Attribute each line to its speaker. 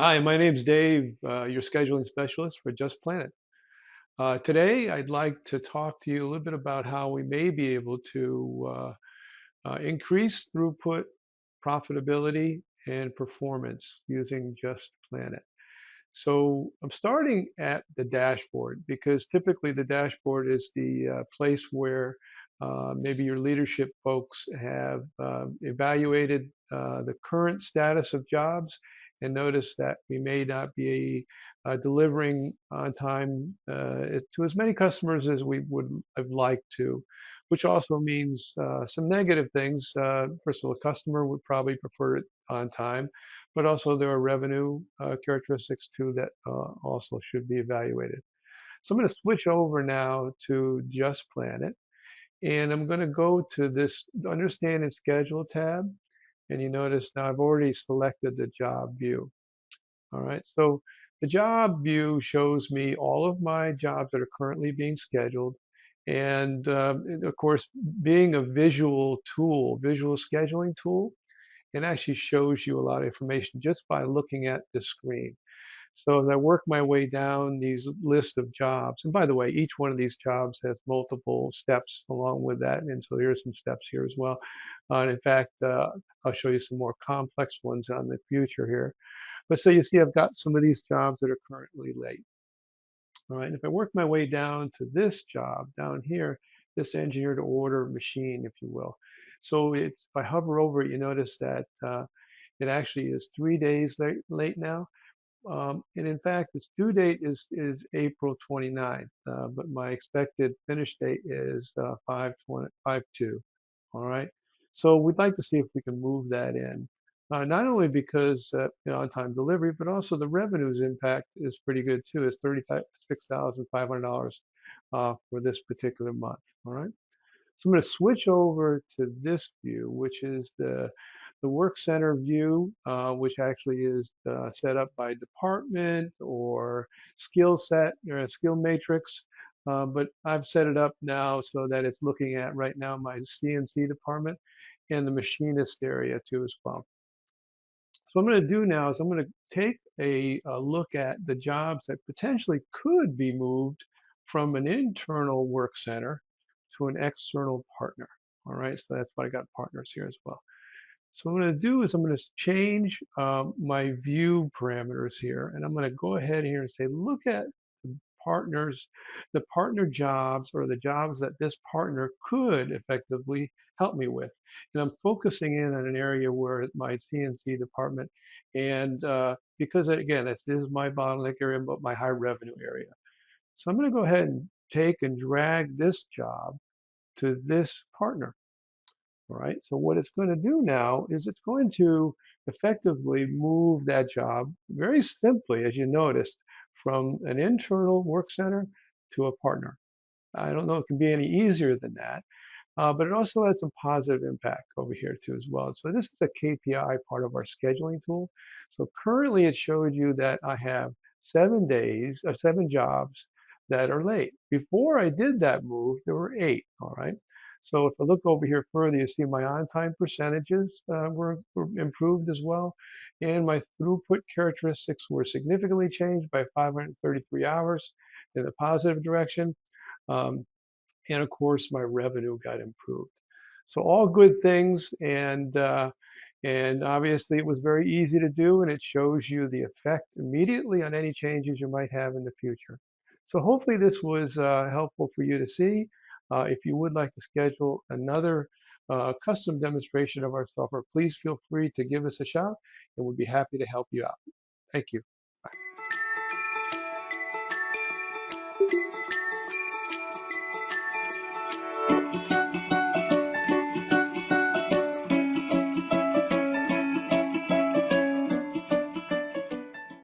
Speaker 1: Hi, my name's Dave, your scheduling specialist for Just Planet. Today, I'd like to talk to you a little bit about how we may be able to increase throughput, profitability, and performance using Just Planet. So I'm starting at the dashboard because typically the dashboard is the place where maybe your leadership folks have evaluated the current status of jobs and noticed that we may not be delivering on time to as many customers as we would have liked to, which also means some negative things. First of all, a customer would probably prefer it on time, but also there are revenue characteristics too that also should be evaluated. So I'm going to switch over now to Just Planet, and I'm going to go to this Understand and Schedule tab, and you notice now I've already selected the job view. All right, so the job view shows me all of my jobs that are currently being scheduled, and of course, being a visual tool, visual scheduling tool, it actually shows you a lot of information just by looking at the screen. So as I work my way down these list of jobs, and by the way, each one of these jobs has multiple steps along with that, and so here's some steps here as well. And in fact, I'll show you some more complex ones on the future here. But so you see, I've got some of these jobs that are currently late. All right, and if I work my way down to this job down here, this engineer to order machine, if you will. So it's if I hover over it, you notice that it actually is 3 days late now. And in fact, its due date is April 29th, but my expected finish date is 5/2. All right. So we'd like to see if we can move that in. Not only because on-time delivery, but also the revenues impact is pretty good too. It's $36,500 for this particular month. All right. So I'm going to switch over to this view, which is the work center view, which actually is set up by department or skill set or a skill matrix. But I've set it up now so that it's looking at right now my CNC department and the machinist area too as well. So what I'm going to do now is I'm going to take a look at the jobs that potentially could be moved from an internal work center to an external partner. All right, so that's why I got partners here as well. So what I'm going to do is I'm going to change my view parameters here, and I'm going to go ahead here and say, look at the partners, the partner jobs or the jobs that this partner could effectively help me with. And I'm focusing in on an area where my CNC department, and because again, this is my bottleneck area, but my high revenue area. So I'm going to go ahead and take and drag this job to this partner. All right, so what it's going to do now is it's going to effectively move that job very simply, as you noticed, from an internal work center to a partner. I don't know if it can be any easier than that, but it also has some positive impact over here too as well. So this is the KPI part of our scheduling tool. So currently it showed you that I have 7 days or 7 jobs that are late. Before I did that move, there were 8, all right? So if I look over here further, you see my on-time percentages were improved as well. And my throughput characteristics were significantly changed by 533 hours in the positive direction. Um, and of course my revenue got improved. So all good things, and obviously it was very easy to do, and it shows you the effect immediately on any changes you might have in the future. So hopefully this was helpful for you to see. If you would like to schedule another custom demonstration of our software, please feel free to give us a shout, and we'll be happy to help you out. Thank you.